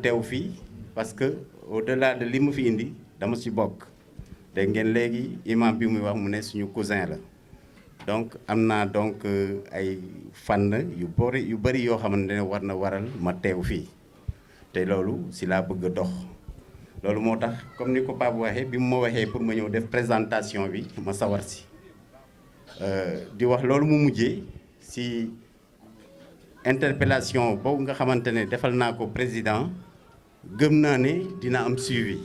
teew fii parce que au-delà de li mu fi indi dama ci bokk dégg ngeen léegi imam bi muy wax mu ne suñu cousin la donc am naa donc ay fànn yu bëri yoo xamante ne war na waral ma teew fii te loolu si laa bëgg a dox loolu moo tax comme ni ko Pape waxee bi mu ma waxee pour ma ñëw def présentation bi ma sawar si di wax loolu mu mujjee si interpellation boobu nga xamante ne defal naa ko président gëm naa ne dina am suivi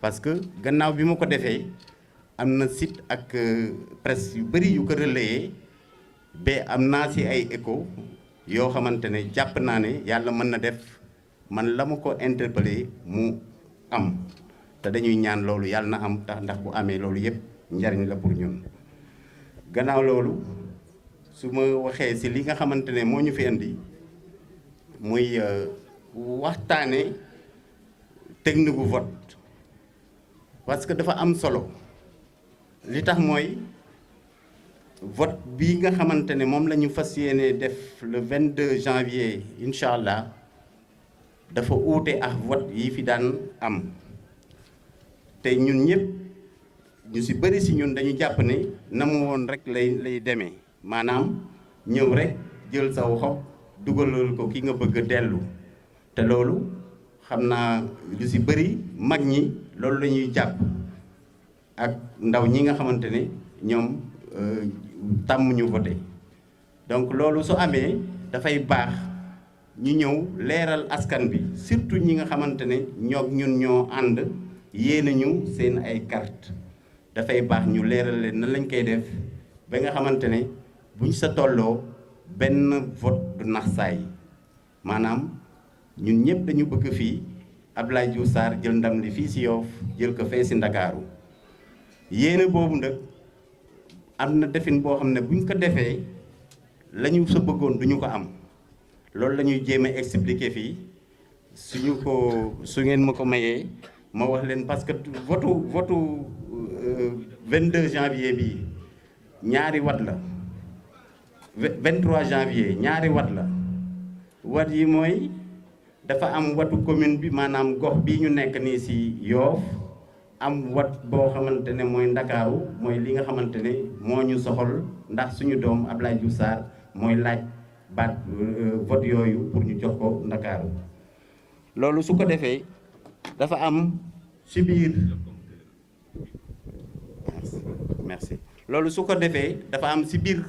parce que gannaaw bi ma ko defee am na site ak presse yu bëri yu ko relayé ba am naa si ay écho yoo xamante ne jàpp naa ne yàlla mën na def man la ma ko interpellé mu am te dañuy ñaan loolu yàlla na am tax ndax bu amee loolu yëpp njariñ la pour ñun gannaaw loolu su ma waxee si li nga xamante ne moo ñu fi indi muy waxtaane technique bu vote parce que dafa am solo li tax mooy vote bi nga xamante ne moom la ñu fas yéene def le 22 janvier incha allah dafa uute ak vote yi fi daan am te ñun ñëpp ñu si bëri si ñun dañu jàpp ne na mu woon rek lay demee maanaam ñëw rek jël saw xob dugalal ko ki nga bëgg a dellu te loolu xam naa lu si bëri mag ñi loolu la ñuy jàpp ak ndaw ñi nga xamante ne ñoom tàmm ñu voté donc loolu su amee dafay baax ñu ñëw leeral askan bi surtout ñi nga xamante ne ñun ñoo ànd yéene ñu seen ay carte dafay baax ñu leeral leen nan lañ koy def ba nga xamante ne buñ sa tolloo benn vote du nax saay maanaam ñun ñëpp dañu bëgg fii Abdoulaye Diouf Sarr jël ndam li fii si Yoff jël ko fee si Ndakaaru yéene boobu nag am na defin boo xam ne buñ ko defee la ñu sa bëggoon duñu ko am loolu la ñuy jéem a expliquer fii su ngeen ma ko mayee ma wax leen parce que votu 22 janvier bi ñaari wat la 23 janvier ñaari wat la wat yi mooy dafa am watu commune bi maanaam gox bii ñu nekk nii si Yoff am wat boo xamante ne mooy Ndakaaru mooy li nga xamante ne moo ñu soxal ndax suñu doom Abdoulaye Diouf Sarr mooy laaj baat vote yooyu pour ñu jox ko Ndakaaru loolu su ko defee dafa am si biir merci loolu su ko defee dafa am si biir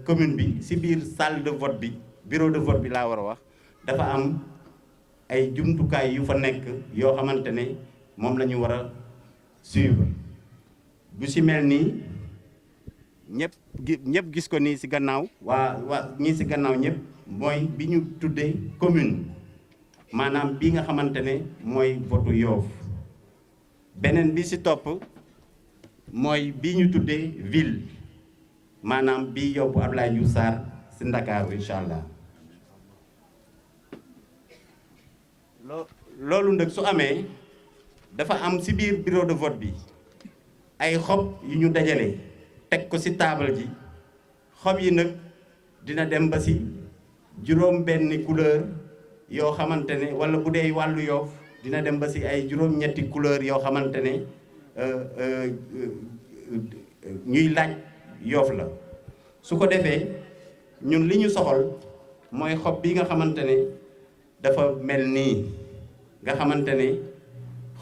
commune bi si biir salle de vote bi bureau de vote bi laa war a wax dafa am ay jumtukaay yu fa nekk yoo xamante ne moom la ñu war a suivre bu si mel nii ñëpp gis ko nii si gannaaw waa ñii si gannaaw ñëpp mooy bi ñu tuddee commune maanaam bi nga xamante ne mooy votu Yoff beneen bi si topp mooy bi ñu tuddee ville maanaam bi yóbbu Abdoulaye Diouf Sarr si Ndakaaru incha allah loolu nag su amee dafa am si biir bureau de vote bi ay xob yu ñu dajale teg ko ci taabal ji xob yi nag dina dem ba ci juróom benni couleur yoo xamante ne walla bu dee wàllu Yoff dina dem ba ci ay juróom ñetti couleur yoo xamante ne ñuy laaj Yoff la su ko defee ñun li ñu soxal mooy xob bi nga xamante ne dafa mel nii nga xamante ne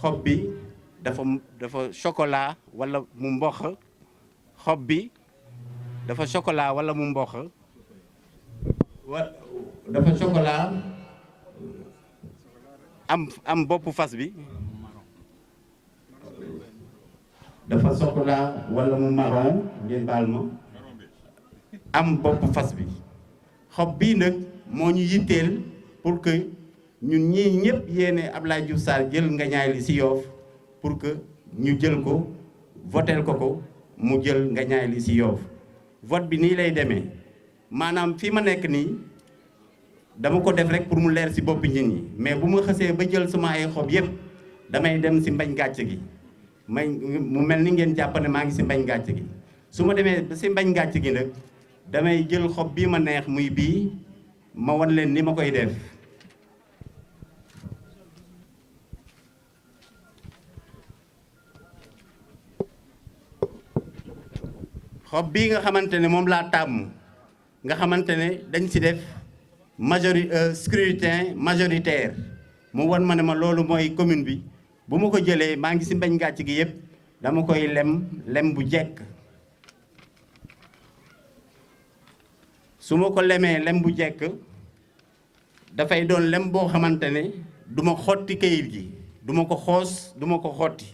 xob bi dafa chocolat walla mu mboq xob bi dafa chocolat walla mu mboq dafa chocolat am boppu fas bi dafa chocolat walla mu marron ngeen baal ma am boppu fas bi xob bii nag moo ñu yitteel pour que ñun ñii ñëpp yéene Abdoulaye Diouf Sarr jël ngañaay li ci Yoff pour que ñu jël ko voteel ko mu jël ngañaay li ci Yoff vote bi nii lay demee maanaam fii ma nekk nii dama ko def rek pour mu leer ci boppi nit ñi mais bu ma xësee ba jël sama ay xob yëpp damay dem ci mbañ gàcc gi mu mel ni ngeen jàpp ne maa ngi ci mbañ gàcc gi su ma demee ci mbañ gàcc gi nag damay jël xob bii ma neex muy bii ma wan leen ni ma koy def xob bii nga xamante ne moom laa tàmm nga xamante ne dañ ci def scrutin majoritaire mu won ma ne ma loolu mooy commune bi bu ma ko jëlee maa ngi ci mbañ gàcc gi yëpp dama koy lem bu jekk su ma ko lemee lem bu jekk dafay doon lem boo xamante ne du ma xotti kayit gi du ma ko xoos du ma ko xotti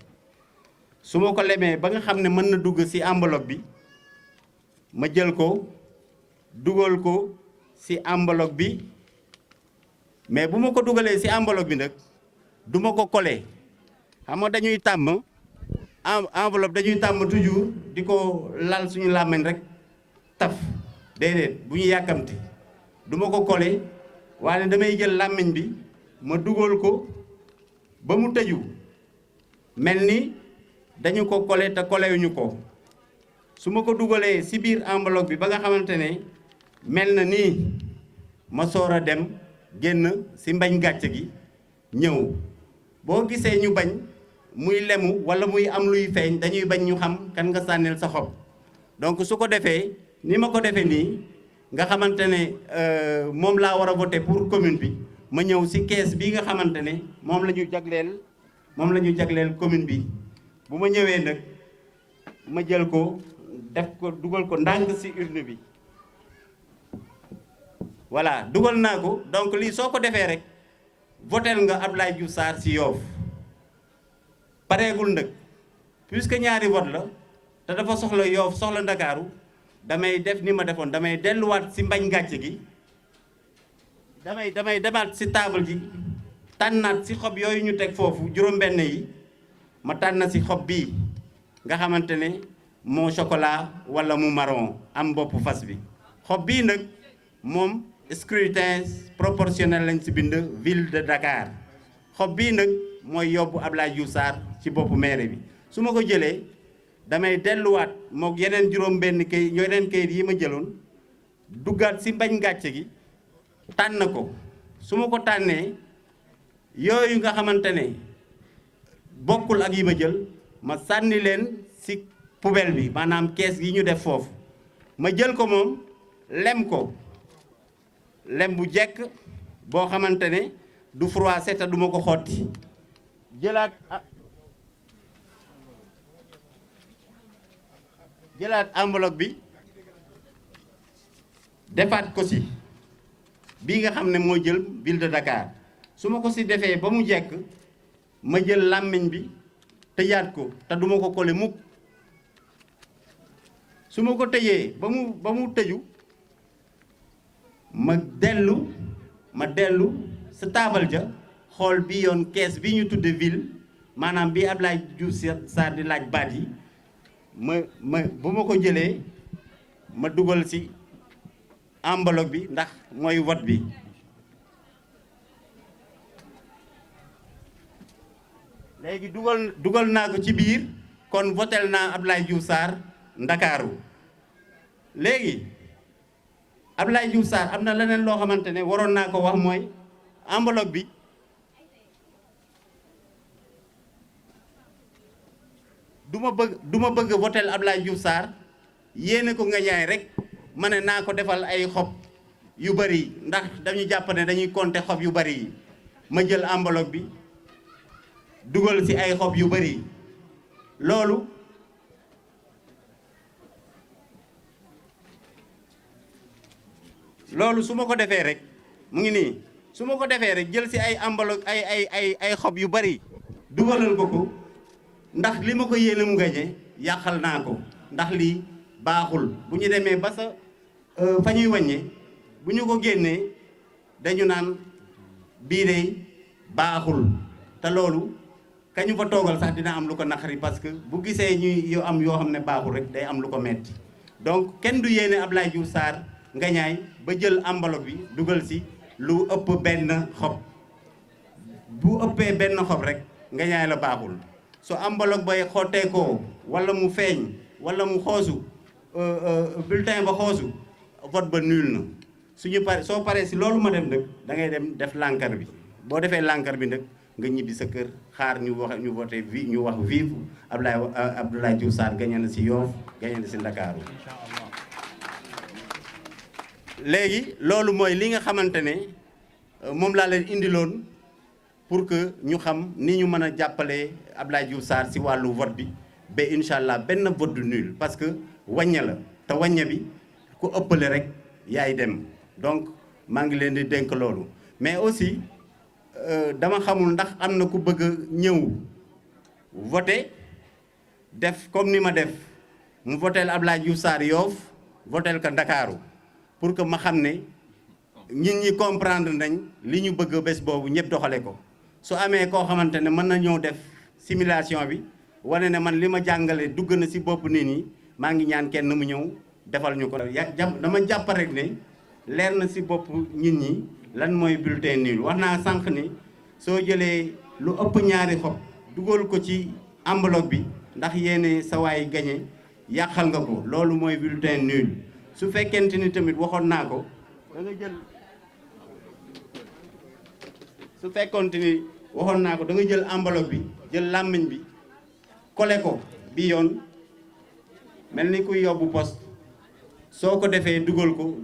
su ma ko lemee ba nga xam ne mën na dugg ci enveloppe bi ma jël ko dugal ko ci enveloppe bi mais bu ma ko dugalee ci enveloppe bi nag du ma ko coller xam nga dañuy tàmm enveloppe dañuy tàmm toujours di ko lal suñu làmmiñ rek taf déedéet bu ñu yàkkamti du ma ko coller waaye damay jël làmmiñ bi ma dugal ko ba mu tëju mel ni dañu ko coller te collewuñu ko su ma ko dugalee ci biir enveloppe bi ba nga xamante ne mel na nii ma soor a dem génn ci mbañ gàcce gi ñëw boo gisee ñu bañ muy lemu walla muy am luy feeñ dañuy bañ ñu xam kan nga sànnil sa xob donc su ko defee ni ma ko defee nii nga xamante ne moom laa war a voter pour commune bi ma ñëw ci kees bi nga xamante ne moom la ñu jagleel commune bi bu ma ñëwee nag ma jël ko def ko dugal ko ndànk ci urne bi voilà dugal naa ko donc lii soo ko defee rek votel nga Abdoulaye Diouf Sarr ci Yoff pareegul nag puisque ñaari vote la te dafa soxla Yoff soxla Ndakaaru damay def ni ma defoon damay delluwaat ci mbañ gàcce gi damay demaat ci table ji tànnaat ci xob yooyu ñu teg foofu juróom-benn yi ma tànn ci xob bii nga xamante ne moo chocolat walla mu marron am bopp fas bi xob bii nag moom scrutin proportionnel lañ ci bind ville de Dakar xob bii nag mooy yóbbu Abdoulaye Diouf Sarr ci boppu maire bi su ma ko jëlee damay delluwaat mook yeneen juróom-benn kayit yeneen kayit yi ma jëloon duggaat ci mbañ gàcce gi tànn ko su ma ko tànnee yooyu nga xamante ne bokkul ak yi ma jël ma sànni leen ci poubelle bi maanaam kees gi ñu def foofu ma jël ko moom lem ko lem bu jekk boo xamante ne du froissé te du ma ko xotti jëlaat enveloppe bi defaat ko ci bii nga xam ne moo jël ville de Dakar su ma ko ci defee ba mu jekk ma jël làmmiñ bi tëjaat ko te duma ko coller mukk su ma ko tëjee ba mu tëju ma dellu sa taabal ja xool bi yoon kees bi ñu tudde ville maanaam bi Abdoulaye Diouf Sarr di laaj baat yi bu ma ko jëlee ma dugal ci enveloppe bi ndax mooy vote bi léegi dugal naa ko ci biir kon votel naa Abdoulaye Diouf Sarr Ndakaaru léegi Abdoulaye Diouf Sarr am na leneen loo xamante ne waroon naa ko wax mooy enveloppe bi du ma bëgg votel Abdoulaye Diouf Sarr yéene ko nga ñaay rek ma ne naa ko defal ay xob yu bari ndax dañu jàpp ne dañuy compter xob yu bari yi ma jël enveloppe bi dugal ci ay xob yu bari loolu su ma ko defee rek mu ngi nii su ma ko defee rek jël ci ay enveloppe ay xob yu bari dugalal ko ndax li ma ko yéene mu gañe yàqal naa ko ndax lii baaxul bu ñu demee ba sa fa ñuy wàññee bu ñu ko génnee dañu naan bii de baaxul te loolu kañu fa toogal sax dina am lu ko naqari parce que bu gisee ñuy yoo am yoo xam ne baaxul rek day am lu ko metti donc kenn du yéene Abdoulaye Diouf Sarr nga ñaay ba jël enveloppe bi dugal ci lu ëpp benn xob bu ëppee benn xob rek nga ñaay la baaxul su enveloppe bay xotteekoo walla mu feeñ walla mu xoosu bulletin ba xoosu vote ba nul na suñu pare soo paree ci loolu ma dem nag da ngay dem def lànkar bi boo defee lànkar bi nag nga ñibbi sa kër xaar ñu wax ñu voté ñu wax vive Abdoulaye Diouf Sarr gagné na si Yoff gagné na si Ndakaaru léegi loolu mooy li nga xamante ne moom laa leen indiloon pour que ñu xam ni ñu mën a jàppale Abdoulaye Diouf Sarr si wàllu vote bi ba incha allah benn vote du nul parce que wàññe la te wàññe bi ku ëppale rek yaay dem donc maa ngi leen di dénk loolu mais aussi dama xamul ndax am na ku bëgg a ñëw voté def comme ni ma def mu votel Abdoulaye Diouf Sarr Yoff votel ka Ndakaaru pour que ma xam ne nit ñi comprendre nañ li ñu bëgg bés boobu ñëpp doxale ko su amee koo xamante ne mën na ñëw def simulation bi wane ne man li ma jàngale dugg na ci bopp nit ñi maa ngi ñaan kenn mu ñëw defal ñu ko. dama jàpp rek ne leer na ci bopp nit ñi lan mooy bulletin nul wax naa sànq ni soo jëlee lu ëpp ñaari xob dugal ko ci enveloppe bi ndax yéene sa waay gañe yàqal nga ko loolu mooy bulletin nul su fekkente ni tamit waxoon naa ko da nga jël su fekkonte ni waxoon naa ko da nga jël enveloppe bi jël làmmiñ bi kole ko bi yoon mel ni kuy yóbbu poste soo ko defee dugal ko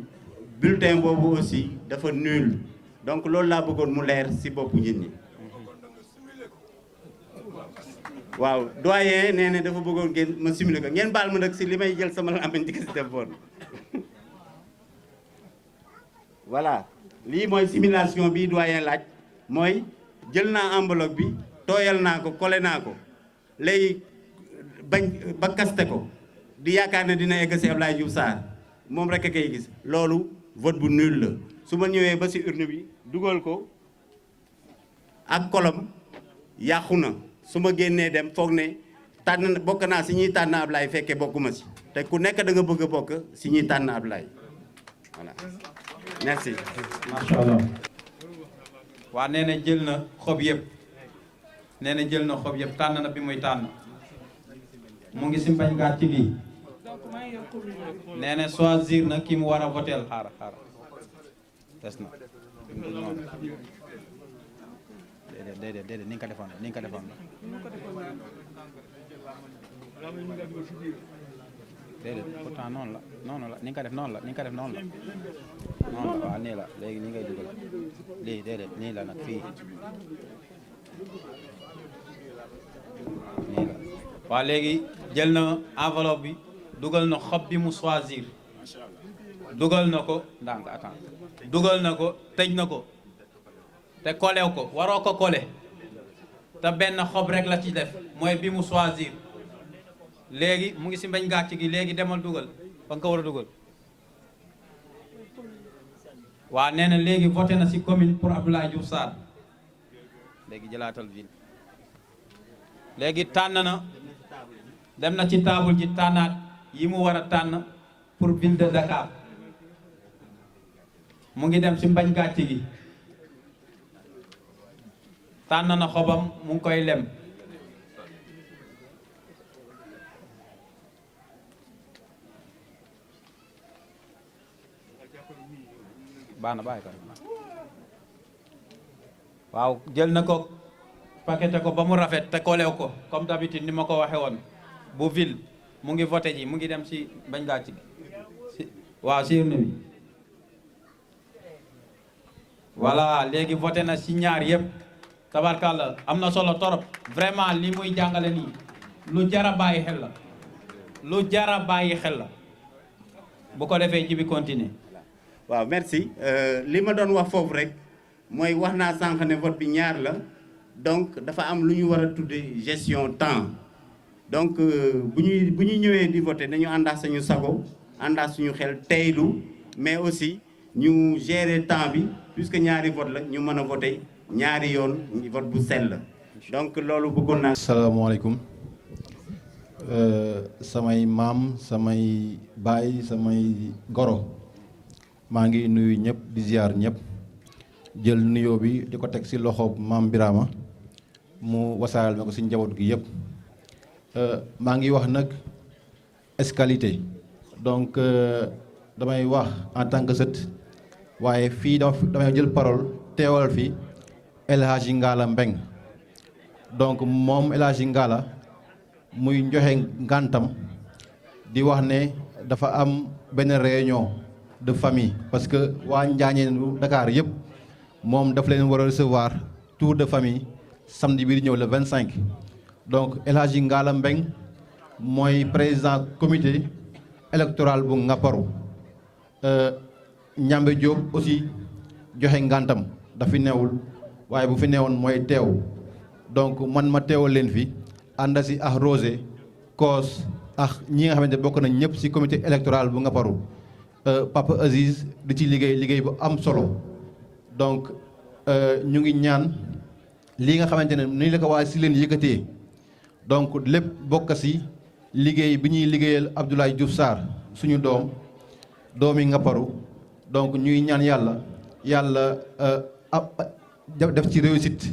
bulletin boobu aussi dafa nul donc loolu laa bëggoon mu leer ci boppu nit ñi waaw doyen nee na dafa bëggoon ngeen ma simuler ko ngeen baal ma nag ci li may jël sama làmmiñ di ko ci def boon voilà lii mooy simulation bi doyen laaj mooy jël naa enveloppe bi tooyal naa ko collé naa ko léegi bañ ba kaste ko di yaakaar ne dina egg ci Abdoulaye Diouf Sarr moom rek a koy gis loolu vote bu nul la su ma ñëwee ba ci urne bi dugal ko ak kolom yàqu na su ma génnee dem foog ne tànn bokk naa ci ñuy tànn Abdoulaye fekkee bokkuma ci te ku nekk da nga bëgg a bokk ci ñuy tànn Abdoulaye voilà merci. macha allah. waa nee na jël na xob yëpp nee na jël na xob yëpp tànn na bi muy tànn mu ngi ci mbañ gàtt gi nee na choisir na ki mu war a votel xaar des na déedéet ni nga ko defoon ni nga ko defoon déedéet pourtant noonu la ni nga ko def noonu la ni nga ko def noonu la waaw nii la léegi ni ngay dugal lii déedéet nii la nag fii nii la waaw léegi jël na enveloppe bi dugal na xob bi mu choisir dugal na ko ndànk attends dugal na ko tëj na ko te kolew ko waroo ko kole te benn xob rek la ci def mooy bi mu choisir léegi mu ngi ci mbañ gàcc gi léegi demal dugal fa nga ko war a dugal waa nee na léegi voté na ci commune pour Abdoulaye Diouf Sarr léegi jëlaatal ville léegi tànn na dem na ci table ji tànnaat yi mu war a tànn pour ville de Dakar mu ngi dem ci mbañ gàcc gi tànn na xobam mu ngi koy lem baax na bàyyi ko waaw jël na ko paqueté ko ba mu rafet te kolew ko comme d'habitude ni ma ko waxe woon bu ville mu ngi voté ji mu ngi dem ci bañ gàcc gi waaw ci urne bi voilà léegi voté na ci ñaar yëpp tabarkàlla am na solo torop vraiment li muy jàngale nii lu jara bàyyi xel la lu jara bàyyi xel la bu ko defee ji bi continuer waaw merci li ma doon wax foofu rek mooy wax naa sànq ne vote bi ñaar la donc dafa am lu ñu war a tudde gestion temps donc bu ñuy ñëwee di voter dañu àndax suñu sago àndax suñu xel teylu mais aussi ñu gérer temps bi puisque ñaari vote la ñu mën a voter ñaari yoon vote bu sell donc loolu bëggoon naa. asalaamaaleykum samay maam samay baay samay goro maa ngi nuyu ñëpp di ziar ñëpp jël nuyoo bi di ko teg ci loxo maam Birama mu wasaaral ma ko ci njaboot gi yëpp maa ngi wax nag escalité donc damay wax en tant que sët waaye fii damay jël parole teewal fi El Hadji Ngalla Mbeng donc moom El Hadji Ngalla muy joxe ngàntam di wax ne dafa am benn réunion de famille parce que waa Njaañeen Dakar yëpp moom daf leen war a recevoir tour de famille samedi bii di ñëw le 25. donc El Hadji Ngalla Mbeng mooy président comité électoral bu Ngaparou. Ñambe Diop aussi joxe ngàntam dafi newul waaye bu fi newoon mooy teew donc man ma teewal leen fi ànd si ak Rosé Koos ak ñi nga xamante bokk nañ ñëpp si comité électoral bu Ngaparou. Papa Aziz di ci liggéey bu am solo donc ñu ngi ñaan lii nga xamante ne ni la ko waa si leen yëkkatee donc lépp bokk si liggéey bi ñuy liggéeyal Abdoulaye Diouf Sarr suñu doomi Ngaparou. donc ñuy ñaan yàlla def ci réussite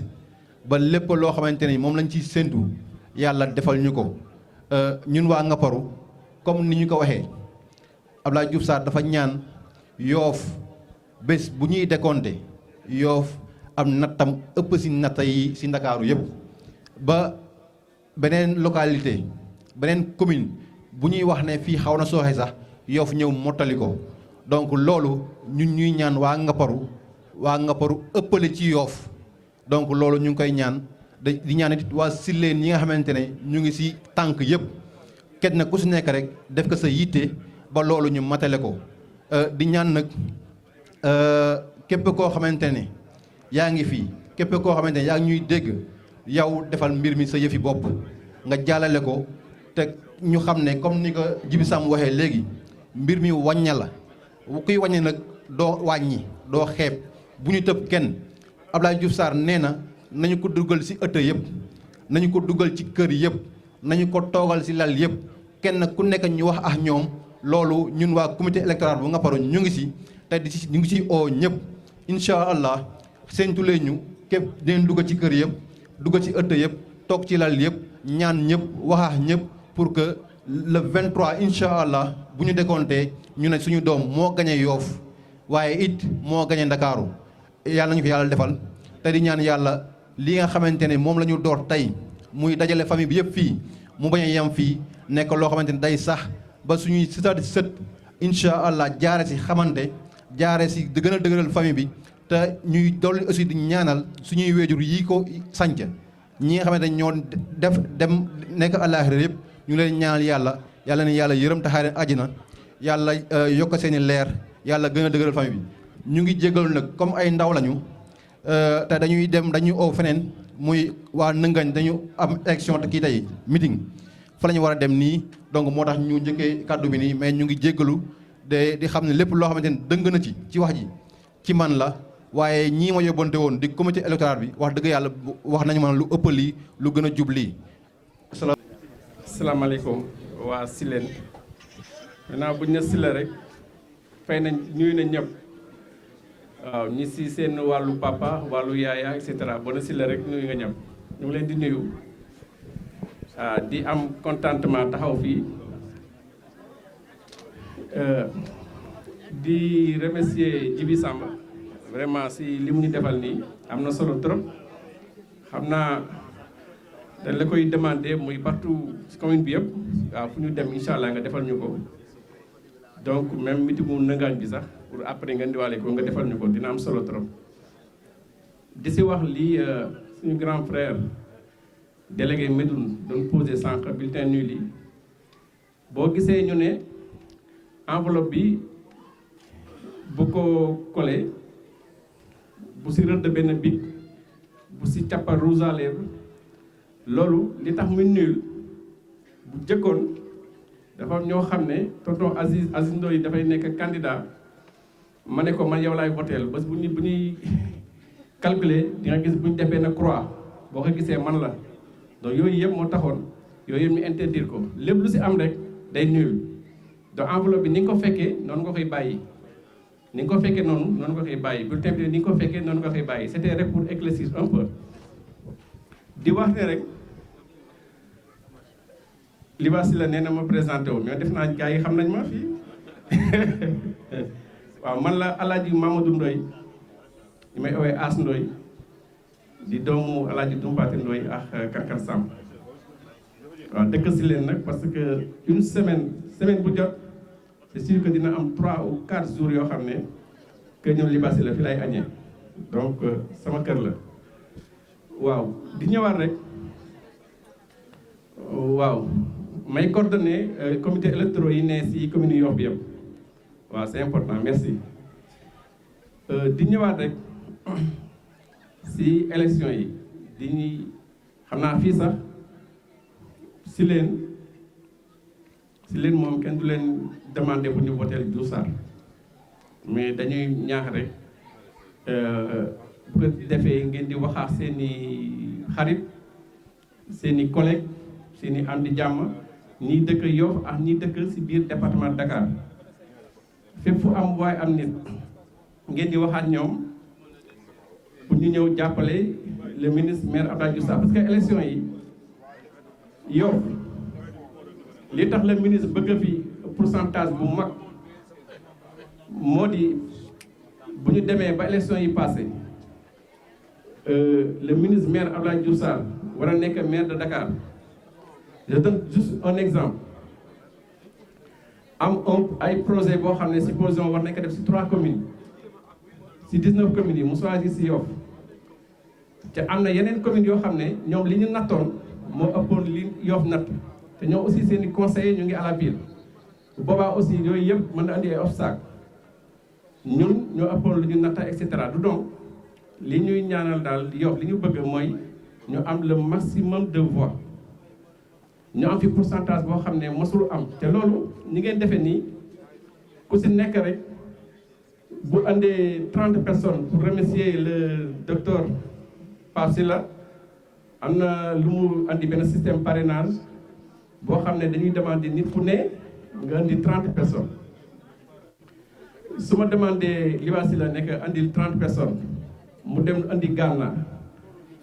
ba lépp loo xamante ni moom lañ ciy séntu yàlla defal ñu ko. ñun waa Ngaparou comme ni ñu ko waxee Abdoulaye Diouf Sarr dafa ñaan Yoof bés bu ñuy décompté Yoof am nattam ëpp si natta yi si Ndakaaru yëpp ba beneen localité beneen commune bu ñuy wax ne fii xaw na sooxe sax Yoof ñëw mottali ko. donc loolu ñun ñuy ñaan waa Ngaparou ëppale ci Yoof donc loolu ñu ngi koy ñaan di ñaan it waa Silleen yi nga xamante ne ñu ngi si tànk yëpp kenn ku si nekk rek def ko sa yitte ba loolu ñu matale ko. di ñaan nag képp koo xamante ne yaa ngi fii képp koo xamante ne yaa ngi ñuy dégg yow defal mbir mi sa yëfi bopp nga jàllale ko te ñu xam ne comme ni ko Jibi Sam waxee léegi mbir mi wàñña la. kuy wàññi nag doo wàññi doo xeeb bu ñu tëb kenn Abdoulaye Diouf Sarr nee na nañu ko dugal ci ëtt yëpp nañu ko dugal ci kër yëpp nañu ko toogal ci lal yëpp kenn ku nekk ñu wax ak ñoom loolu ñun waa comité électoral bu Ngaparou ñu ngi ci te ñu ngi ci oo ñëpp incha allah séntulee ñu képp dinañ dugg ci kër yëpp dugg ci ëtt yëpp toog ci lal yëpp ñaan ñëpp wax ak ñëpp pour que le 23 incha allah bu ñu décompté ñu ne suñu doom moo gañe Yoof waaye it moo gañe Ndakaaru yàlla nañu ko yàlla defal te di ñaan yàlla li nga xamante ne moom la ñu door tey muy dajale famille bi yëpp fii mu bañ a yem fii nekk loo xamante ne day sax ba suñuy sëtaati sët incha allah jaare si xamante jaare si di gën a dëgëral famille bi te ñuy dolli aussi di ñaanal suñuy wéejur yi ko sanc ñi nga xamante ne ñoo dem nekk àllaaxira yëpp ñu leen ñaanal yàlla ne yàlla yërëm te xaare àjjana yàlla yokk seeni leer yàlla gën a dëgëral famille bi ñu ngi jégalu nag comme ay ndaw lañu te dañuy oo feneen muy waa Nëngañ dañu am élection te kii tey meeting fa la ñu war a dem nii donc moo tax ñu njëkkee kàddu bi nii mais ñu ngi jégalu di xam ne lépp loo xamante ne dëng na ci wax ji ci man la waaye ñii ma yóbbante woon di comité électoral bi wax dëgg yàlla wax nañu man lu ëpp lii lu gën a jub lii. asalaamaaleykum waa Silleen maintenant buñ ne Silleen rek fay nañ ñuy na ñëpp waaw ñi si seen wàllu papa wàllu yaaya et cetera boo na Silleen rek nuyu nga ñëpp ñu ngi leen di nuyu di am contentement taxaw fii di remercier Djibi Samba vraiment si li mu ñu defal nii am na solo trop xam naa dañ la koy demander muy partout ci commune bi yëpp waaw fu ñu dem incha allah nga defal ñu ko donc même meetingu Nëngañ bi sax pour après nga ndiwaale ko nga defal ñu ko dina am solo trop. di si wax lii suñu grand frère délégué Medoune doon posé sànq bulletin nul yi boo gisee ñu ne enveloppe bi bu ko collé bu si rëdd benn bic bu si càppal rouge à lèvres loolu li tax muy nul bu jëkkoon dafa ñoo xam ne tonton Aziz Ndoye dafay nekk candidat ma ne ko man yow laay voteel bés bu ñuy calculer di nga gis bu ñu defee na croix boo ko gisee man la donc yooyu yëpp moo taxoon yooyu yëpp ñu interdire ko lépp lu si am rek day nul donc enveloppe bi ni nga ko fekkee noonu nga koy bàyyi ni nga ko fekkee noonu nga koy bàyyi bulletin bi ni nga ko fekkee noonu nga koy bàyyi c'était rek pour éclaircir un peu di wax ne rek Liba Sylla nee na ma présenté wu mais def naa gars yi xam nañ ma fii waaw man la Alaaji Mamadou Ndoye ñu may owee As Ndoye di doomu Alaaji Dumpaate Ndoy ak Kankan Samb waaw dëkk si leen nag parce que une semaine bu jot c'est sûr que dina am 3 ou 4 jours yoo xam ne que ñoom Libaas la fi lay añee donc sama kër la waaw di ñëwaat rek waaw may coordonner comité électoraux yi ne si commune Yoff bi yëpp waaw c'est important merci di ñëwaat rek si élection yi di xam naa fii sax si leen moom kenn du leen demander bu ñu voter Diouf Sarr mais dañuy ñaax rek bu ko defee ngeen di waxaax seeni xarit seeni collègue seeni am di jàmm ñii dëkk Yoff ak ñii dëkk si biir département Dakar fépp fu am waaye am nit ngeen di waxaat ñoom pour ñu ñëw jàppale le ministre maire Abdoulaye Diouf Sarr parce que élection yi Yoff li tax le ministre bëgg fi pourcentage bu mag moo di bu ñu demee ba élection yi passé le ministre maire Abdoulaye Diouf Sarr war a nekk maire de Dakar je donne juste un exemple ay projet boo xam ne supposons war nañ ko def si 3 communes si 19 communes yi mu choisir si Yoff te am na yeneen communes yoo xam ne ñoom li ñu nattoon moo ëppoon li Yoff natt te ñoom aussi seen i conseillers ñu ngi à la ville bu boobaa aussi yooyu yëpp mën na andi ay obstacle ñun ñoo ëppoon lu ñu natta et cetera du donc li ñuy ñaanal daal Yoff li ñu bëgg mooy ñu am le maximum de voix ñu am fi pourcentage boo xam ne mosul am te loolu ñi ngeen defee nii ku si nekk rek bu andee 30 personnes pour remercier le docteur Pape Sylla am na lu mu andi benn système parrainage boo xam ne dañuy demander nit ku ne nga andi 30 personnes su ma demandé Libaas Sylla nekk andil 30 personnes mu dem andi Gana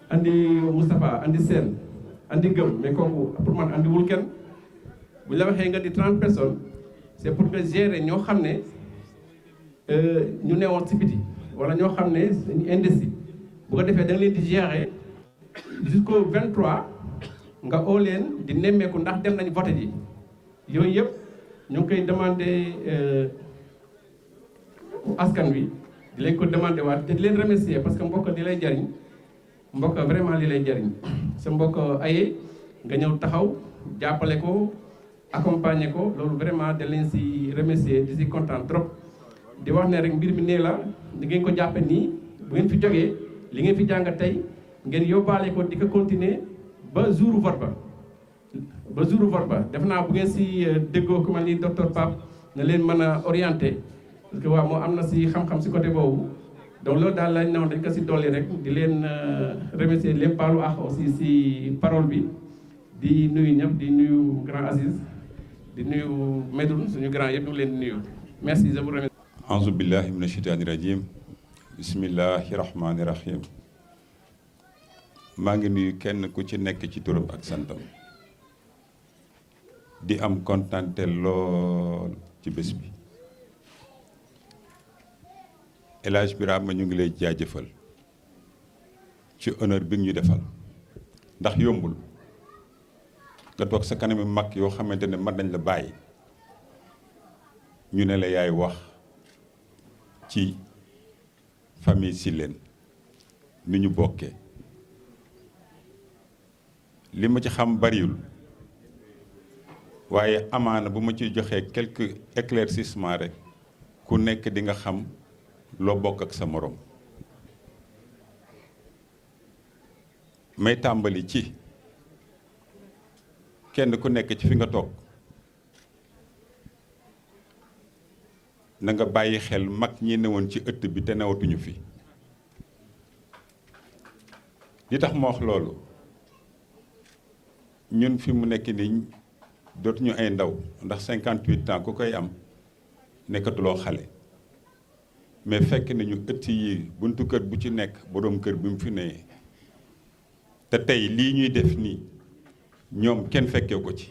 andi Moustapha andi Sène andi Gëm mais kooku pour man andiwul kenn bu la waxee nga di 30 personnes c'est pour que gérer ñoo xam ne ñu newoon ci biti wala ñoo xam ne dañu indécis bu ko defee da nga leen di gérer jusqu'au 23 nga oo leen di nemmeeku ndax dem nañ voté ji yooyu yëpp ñu ngi koy demandé askan wi di leen ko demandé waat te di leen remercier parce que mbokk di lay jariñ mbokk vraiment li lay jariñ sa mbokk aye nga ñëw taxaw jàppale ko accompagner ko loolu vraiment da leen si remercier di si kontaan trop di wax ne rek mbir mi nee la di ngeen ko jàppe nii bu ngeen fi jógee li ngeen fi jàng tey ngeen yóbbaale ko di ko continuer ba jour vote ba def naa bu ngeen si déggoo ku mel ni docteur Pape na leen mën a orienté parce que waaw moo am na si xam-xam si côté boobu donc loolu daal lañ newoon dañ ko si dolli rek di leen remercier leen baalu ak aussi si parole bi di nuyu ñëpp di nuyu grand Aziz di nuyu Medoune suñu grand yëpp ñu leen di nuyu merci je vous remercie. auzu billahi mina shaytaani rajim bismillahi rahmaani rahim maa ngi nuyu kenn ku ci nekk ci turam ak santam di am kontante lool ci bés bi El Hadj Birama ñu ngi lay jaajëfal ci honneur bi ñu defal ndax yombul nga toog sa kanami mag yoo xamante ne mat nañ la bàyyi ñu ne la yaay wax ci famille Syllène ni ñu bokkee li ma ci xam bariwul waaye amaana bu ma ciy joxee quelques éclaircissements rek ku nekk di nga xam loo bokk ak sa moroom may tàmbali ci kenn ku nekk ci fi nga toog na nga bàyyi xel mag ñi newoon ci ëtt bi te newatuñu fi li tax ma wax loolu ñun fi mu nekk nii dootuñu ay ndaw ndax 58 ans ku koy am nekkatuloo xale mais fekk nañu ëtt yi buntu kër bu ci nekk boroom kër bi mu fi nee te tey lii ñuy def nii ñoom kenn fekkee ko ci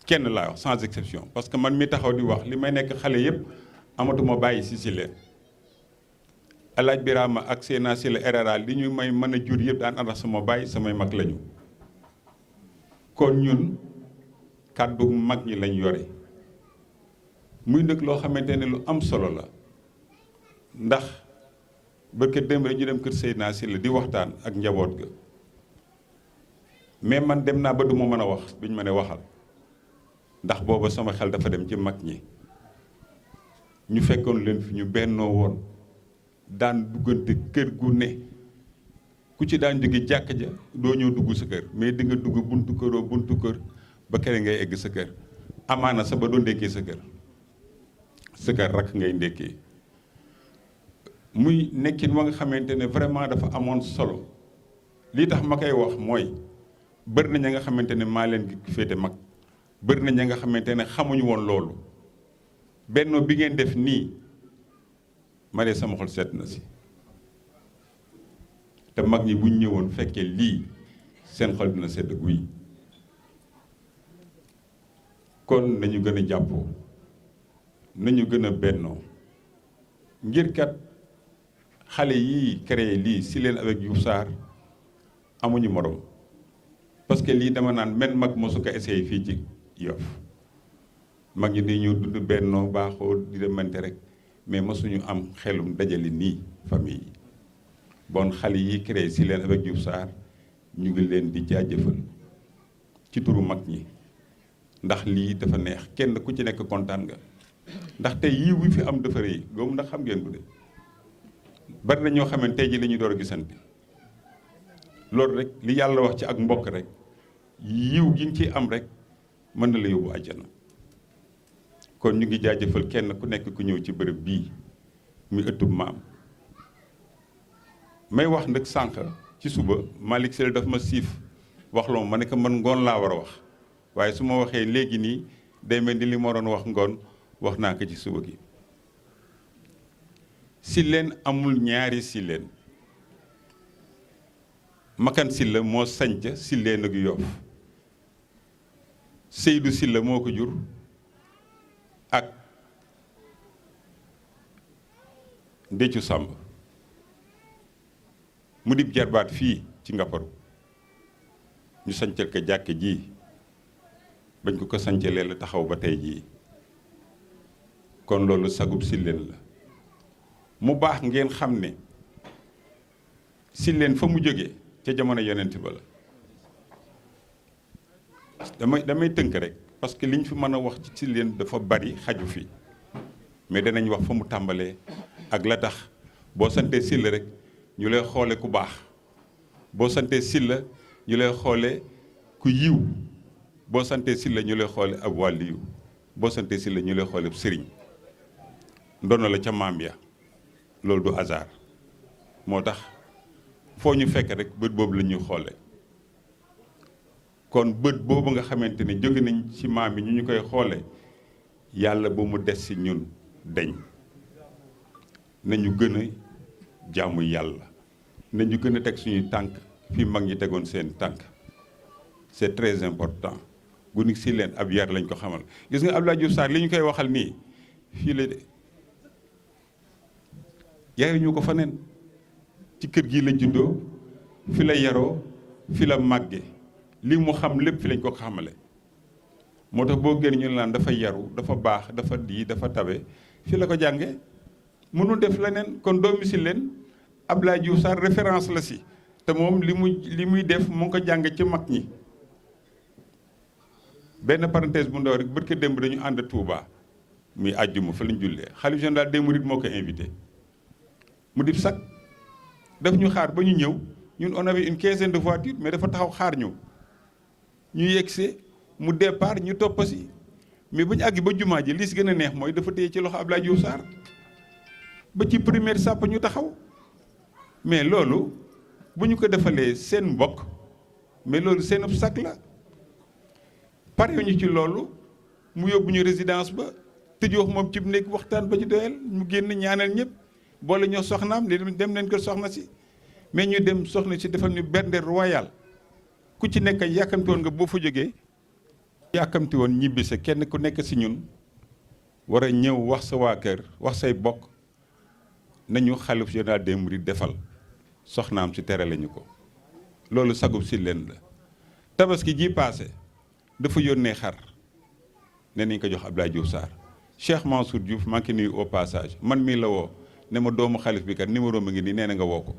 kenn laa wax sans exception parce que man mi taxaw di wax li may nekk xale yépp amatuma bàyyi si Syllène alaaj Birama ak Seena Sylla RRA li ñu may mën a jur yëpp daan ànd ak sama baay samay mag lañu kon ñun kàddu mag ñi lañ yore muy nag loo xamante ne lu am solo la ndax barke démb rek ñu dem kër Seydina Sylla di waxtaan ak njaboot ga mais man dem naa ba du ma mën a wax biñ ma ne waxal ndax booba sama xel dafa dem ci mag ñi ñu fekkoon leen fi ñu bennoo woon daan duggante kër gu ne ku ci daan jóge jàkk ja doo ñëw dugg sa kër mais di nga dugg buntu kër ba kere ngay egg sa kër amaana sa ba doo ndékkee sa kër rakk ngay ndékkee muy nekkin wa nga xamante ne vraiment dafa amoon solo lii tax ma koy wax mooy bëri na ña nga xamante ne maa leen gi féete mag bëri na ña nga xamante ne xamuñu woon loolu bennoo bi ngeen def nii ma ne sama xol seet na si te mag ñi buñ ñëwoon fekkee lii seen xol dina sedd guy kon nañu gën a jàppoo nañu gën a bennoo ngir kat xale yii créé lii si leen avec Diouf Sarr amuñu morom parce que lii dama naan men mag mosu ko essayé fii ci Yoff mag ñi dañoo dund bennoo baaxoo di demante rek mais mosuñu am xelum dajale nii famille yi bon xale yi créé si leen avec Diouf Sarr ñu ngi leen di jaajëfal ci turu mag ñi ndax lii dafa neex kenn ku ci nekk kontaan nga ndax tey yii wi fi am dafa rëy goomu ndax xam ngeen bu de bari na ñoo xamante tey ji la ñuy door a gisante loolu rek li yàlla wax ci ak mbokk rek yiw gi nga ciy am rek mën na la yóbbu àjjana kon ñu ngi jaajëfal kenn ku nekk ku ñëw ci bërëb bii muy ëttub maam may wax nag sànq ci suba Malick Sylla daf ma siif wax la ma ne ko man ngoon laa war a wax waaye su ma waxee léegi nii day mel ni li ma doon wax ngoon wax naa ko ci suba gi Sylla amul ñaari Sylla Makan Sylla moo sanc Sylla nag Yoff Seydou Sylla moo ko jur ak Ndéccu Sàmb mu dib jarbaat fii ci Ngaparu ñu sancal ko jàkke ji bañ ko sancalee la taxaw ba tey jii kon loolu sagub Sylla la mu baax ngeen xam ne Sylla fa mu jógee ca jamono yonent ba la damay tënk rek parce que liñ fi mën a wax ci Sylla dafa bari xaju fi mais danañ wax fa mu tàmbalee ak la tax boo santee Sylla rek ñu lay xoole ku baax boo santee Sylla ñu lay xoole ku yiw boo santee Sylla ñu lay xoole ab wàlliyu boo santee Sylla ñu lay xoole ab sëriñ ndono la ca maam ya loolu du hasard moo tax foo ñu fekk rek bët boobu la ñuy xoole kon bët boobu nga xamante ne jóge nañ ci maam yi ñu koy xoole yàlla ba mu des ci ñun deñ nañu gën a jaamu yàlla nañu gën a teg suñuy tànk fii mag ñi tegoon seen tànk c'est très important guni Sylla ab yar lañ ko xamal gis nga Abdoulaye Diouf Sarr li ñu koy waxal nii fii la de yaruñu ko faneen ci kër gi la juddoo fi la yaroo fi la màgge li mu xam lépp fi lañ ko xamale moo tax boo génn ñu naan dafa yaru dafa baax dafa di dafa tabe fi la ko jànge mënul def leneen kon doomi Sylla Abdoulaye Diouf Sarr référence la si te moom li muy def mu ngi ko jàng ci mag ñi benn parenthèse bu ndaw rek barke démb dañu ànd Touba muy àjjuma fa lañ jullee xalif général des mourides moo ko invité mu dib sax daf ñu xaar ba ñu ñëw ñun on avait une quinzaine de voitures mais dafa taxaw xaar ñu yegsee mu départ ñu topp si mais ba ñu àgg ba jumaa ji li si gën a neex mooy dafa téye ci loxo Abdoulaye Diouf Sarr ba ci première sàpp ñu taxaw mais loolu bu ñu ko defalee seen mbokk mais loolu seen ab sac la pare ñu ci loolu mu yóbbu ñu résidence ba tëjoo moom ci néeg waxtaan ba ci doyal mu génn ñaanal ñëpp boole ñoo soxnaam ne dem nañ ko soxna si mais ñu dem soxna si defal ñu bernde royal ku ci nekk yàkkamti woon nga boo fa jógee yàkkamti woon ñibbi sa kenn ku nekk si ñun war a ñëw wax sa waa kër wax say bokk nañu xalif général des mourides defal soxnaam si tere lañu ko loolu sagub si leen la tabaski ji paase dafa yónnee xar ne nañ ko jox Abdoulaye Diouf Sarr Cheikh Mansour Diouf maa ngi nuyu au passage man mii la woo ne ma doomu xalif bi kat numéro ma ngi nii nee na nga woo ko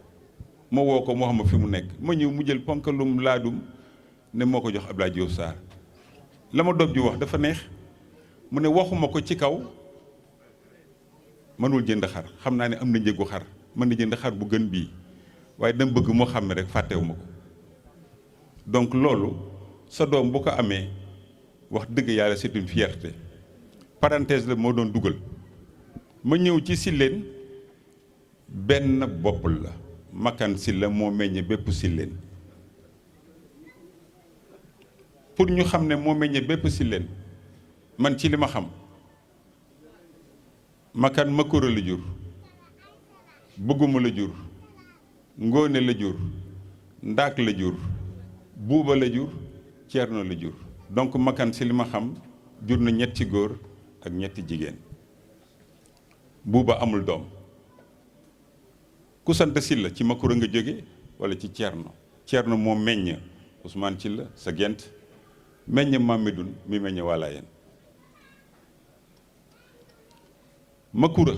ma woo ko moo xam ma fi mu nekk ma ñëw mu jël ponkalum laadum ne moo ko jox Abdoulaye Diouf Sarr la ma doom ji wax dafa neex mu ne waxuma ko ci kaw mënul jënd xar xam naa ne am na njëgu xar mën na jënd xar bu gën bii waaye dama bëgg moo xam ne rek fàttewuma ko donc loolu sa doom bu ko amee wax dëgg yàlla c'est une fierté parenthèse la moo doon dugal ma ñëw ci Silleen benn bopp la Makan Sylla moo meññe bépp Silleen pour ñu xam ne moo meññe bépp Silleen man ci li ma xam Makan Makura la jur bëgguma la jur Ngóone la jur Ndaak la jur Buuba la jur Ceerno la jur donc Makan si li ma xam jur na ñetti góor ak ñetti jigéen Buuba amul doom ku sant Sylla ci Makura nga jóge wala ci Ceerno Ceerno moo meññ Ousmane Sylla sa gent meññ Mamedun mi meññ Walaayeen Makura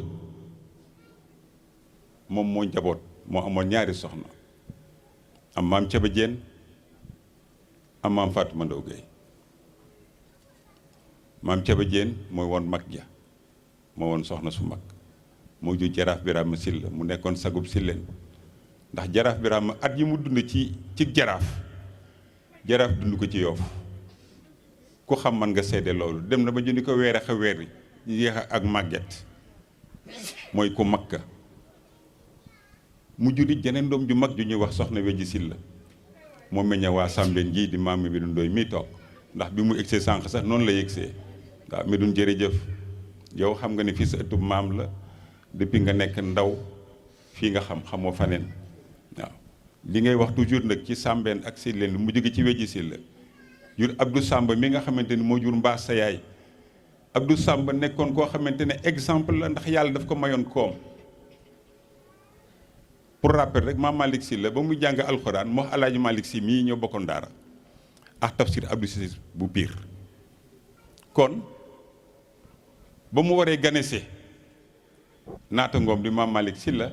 moom moo njaboot moo amoon ñaari soxna am maam Caba Jeen am maam Faatuma Ndaw Gay maam Caba Jeen mooy woon mag ja moo woon soxna su mag moo jur jaraaf Birama Sylla mu nekkoon sagub Silleen ndax jaraaf Birama at yi mu dund ci jaraaf dund ko ci Yoof ku xam man nga seede loolu dem na ba ñu ni ko weer a weer yi yéex ak màgget mooy ku makka mu juri jeneen doom ju mag ju ñuy wax soxna Wejji Sylla moo meññe waa Sambeen ji di maam mi Medoune Ndoye mii toog ndax bi mu egsee sànq sax noonu la yegsee waaw Medoune jërëjëf yow xam nga ne fii sa ëttub maam la depuis nga nekk ndaw fii nga xamoo faneen waaw li ngay wax toujours nag ci Sambeen ak Silleen mu jóge ci Wejji Sylla jur Abdou Samba mi nga xamante ni moo jur Mbaas sa yaay Abdou Samba nekkoon koo xamante ne exemple la ndax yàlla daf ko mayoon koom pour rappel rek maam Malick Sylla ba muy jàng alxuraan moo Alaaji Malick Sy mii ñoo bokkoon daara ak tafsir Abdou Cissé bu Pire kon ba mu waree ganese naata ngoom di maam Malick Sylla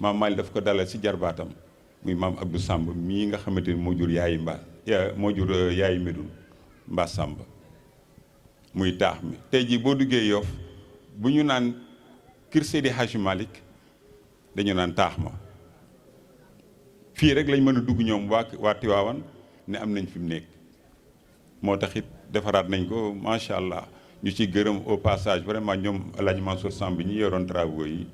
maam Malick daf ko dalal ci jarbaatam muy maam Abdou Samba mii nga xamante ni moo jur yaayi yaayi Medoune Mbaa Samba muy taax mi tey jii boo duggee Yoff bu ñu naan kër Seydi Hadji Malick dañu naan taax ma fii rek lañ mën a dugg ñoom waa Tiwaawan ne am nañ fi mu nekk moo tax it defaraat nañ ko macha allah ñu ci gërëm au passage vraiment ñoom El Hadj Mansour Samb bi ñu yoroon travaux yi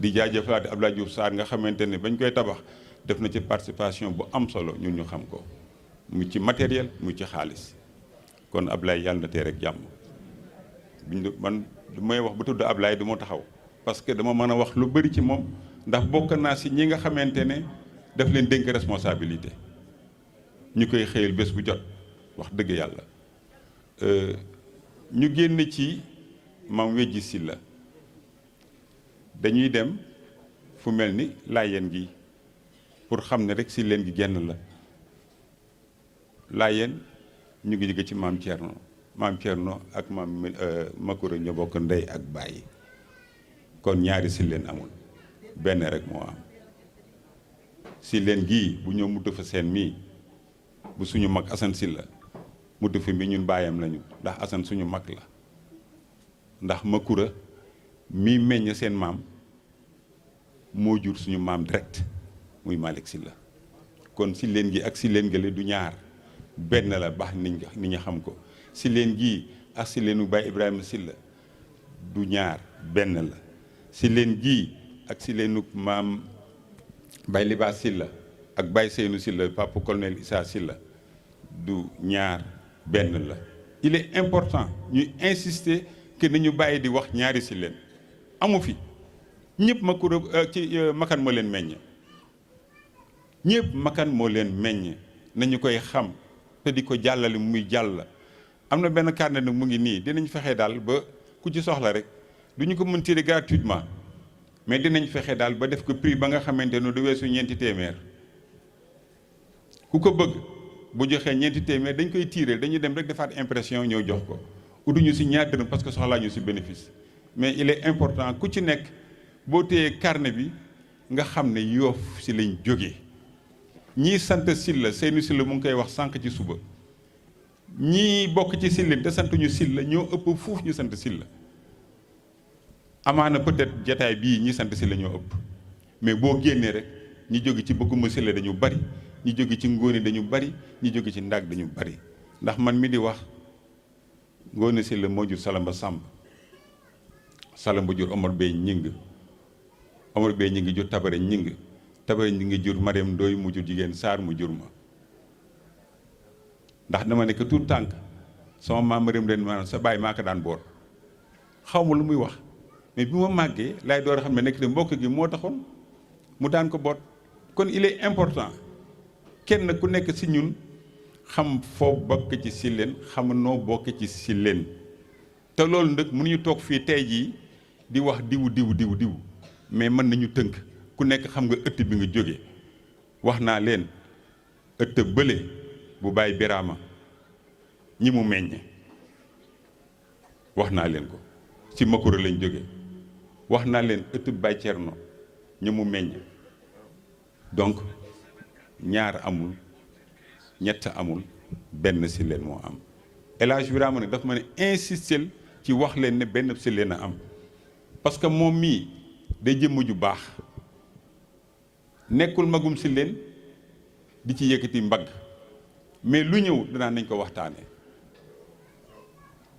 di jaajëfalaat Abdoulaye Diouf Sarr nga xamante ne bañ koy tabax def na ci participation bu am solo ñun ñu xam ko mu ci matériel mu ci xaalis kon Ablaye yàlla na tee rek jàmm man du may wax bu tudd Ablaye du ma taxaw parce que dama mën a wax lu bëri ci moom ndax bokk naa si ñi nga xamante ne daf leen dénk responsabilité ñu koy xëyal bés bu jot wax dëgg yàlla ñu génn ci maam Wejji Sylla dañuy dem fu mel ni Laayeen gi pour xam ne rek Silleen gi genn la Laayeen ñu ngi jóge ci maam Thierno ak maam Makura ñoo bokk ndey ak bàyyi kon ñaari Silleen amul benn rek moo am Silleen gii bu ñëw mudd fa seen mii bu suñu mag Assane Sylla mudd fa mi ñun baayam lañu ndax Assane suñu mag la ndax Makura mii meññ seen maam moo jur suñu maam direct muy Malick Sylla kon Silleen gi ak Silleen gële du ñaar benn la baax nit ñi xam ko Silleen gii ak Silleenu Baay Ibrahima Sylla du ñaar benn la Silleen gii ak Silleenu maam Baay Libaas Sylla ak Baay Seynu Sylla papa colonel Issa Sylla du ñaar benn la il est important ñuy insister que nañu bàyyi di wax ñaari Silleen amu fi ñëpp Makura ci Makan moo leen meññ ñëpp Makan moo leen meññ nañu koy xam te di ko jàllale muy jàll am na benn carnet nag mu ngi nii dinañ fexe daal ba ku ci soxla rek du ñu ko mën tirer gratuitement mais dinañ fexe daal ba def ko prix ba nga xamante ne du weesu ñeenti téeméer ku ko bëgg bu joxee ñeenti téeméer dañ koy tiireel dañuy dem rek defaat impression ñëw jox ko utuñu si ñaar dërëm parce que soxlaa ñu si bénéfice mais il est important ku ci nekk boo téyee carnet bi nga xam ne Yoff si lañ jógee ñii sant Sylla Seynou Sylla mu ngi koy wax sànq ci suba ñii bokk ci Sylla te sant ñu Sylla ñoo ëpp fuuf ñu sant Sylla amaana peut-être jataay bii ñi sant Sylla ñoo ëpp mais boo génnee rek ñi jóge ci bëgguma Sylla dañu bari ñi jóge ci Ngóone dañu bari ñi jóge ci Ndaag dañu bari ndax man mi di wax Ngóone Sylla moo jur Salamba Samb Salamba jur Omar Bey Ñing Omar Bey Ñing jur Tabare Ñing Tabare Ñing jur Mariam Ndoy mu jur jigéen Saar mu jur ma ndax dama nekk tout tànk sama maam Mariam leen maanaam sa baay maa ko daan boot xaw ma lu muy wax mais bi ma màggee laay door a xam ne nekk de mbokk gi moo taxoon mu daan ko boot kon il est important kenn ku nekk si ñun xam foo bokk ci Syllène xam noo bokk ci Syllène te loolu nag mënuñu toog fii tey jii di wax diwu mais mën nañu tënk ku nekk xam nga ëtt bi nga jóge wax naa leen ëtt bële bu Baye Birama ñi mu meññ wax naa leen ko ci Makura lañ jóge wax naa leen ëtt Baye Thierno ñi mu meññ donc ñaar amul ñett amul benn Syllène moo am El Hadj Birama nag daf ma ne insister ci wax leen ne benn Syllène a am parce que moom mii day jëmm ju baax nekkul magum Syllène di ci yëkkati mbagg mais lu ñëw danaa nañ ko waxtaane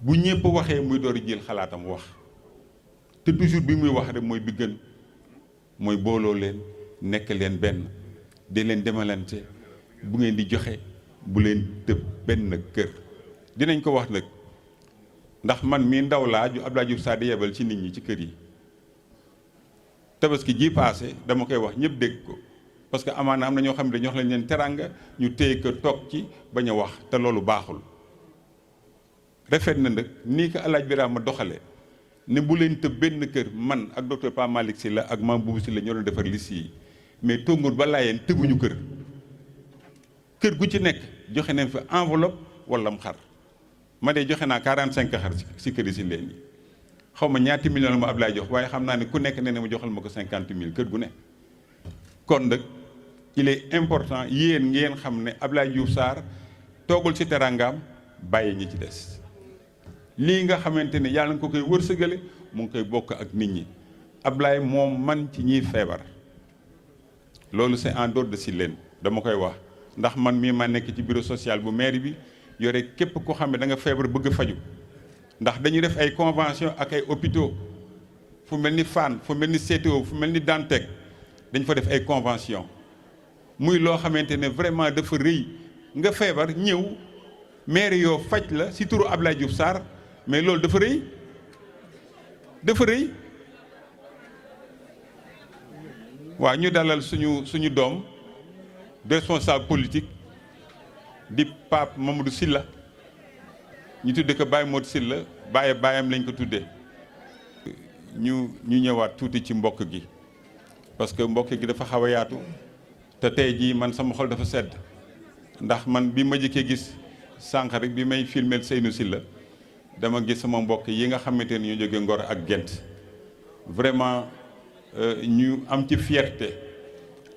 bu ñëpp waxee muy door jël xalaatam wax te toujours bi muy wax rek mooy bi gën mooy booloo leen nekk leen benn di leen demalante bu ngeen di joxe bu leen tëb benn kër dinañ ko wax nag ndax man mii ndaw laa ju Abdoulaye Diouf Sarr di yebal ci nit ñi ci kër yi tabaski ji paase dama koy wax ñëpp dégg ko parce que amaana am na ñoo xam ne dañoo wax leen teranga ñu téye ko toog ci bañ a wax te loolu baaxul rafet na nag nii ko El Hadj Birama doxale ne bu leen tëb benn kër man ak docteur Pape Malick Sylla ak Mame Boubou Sylla ñoo doon defar liste yi mais tóngoor ba laayeen tëbuñu kër gu ci nekk joxe nañ fa enveloppe wala mu xar ma de joxe naa 45 xar si kër yi si leen yi xaw ma ñaati million la ma Ablaye jox waaye xam naa ne ku nekk nee na ma joxal ma ko 50 000 kër gu ne kon nag il est important yéen ngeen xam ne Ablaye Diouf Sarr toogul ci terangaam bàyyi ñi ci des lii nga xamante ne yàlla nga ko koy wërsëgale mu ngi koy bokk ak nit ñi Ablaye moom man ci ñiy feebar loolu c'est en dehors de Syllène dama koy wax ndax man mii ma nekk ci bureau social bu mairie bi yore képp ko xam ne da nga feebar bëgg faju ndax dañuy def ay convention ak ay hôpitaux fu mel ni Fann fu mel ni CTO fu mel ni Dantec dañ fa def ay convention muy loo xamante ne vraiment dafa rëy nga feebar ñëw maire yoo faj la si turu Ablaye Diouf Sarr mais loolu dafa rëy waaw ñu dalal suñu doom de responsable politique di Pape Mamadou Sylla ñu tudde ko Baye Modou Sylla baayam lañ ko tuddee ñu ñëwaat tuuti ci mbokk gi parce que mbokk gi dafa xaw a yaatu te tey jii man sama xol dafa sedd ndax man bi ma jëkkee gis sànq rek bi may filmel Seynou Sylla dama gis sama mbokk yi nga xamante ne ñu jóge Ngor ak Gent vraiment ñu am ci fierté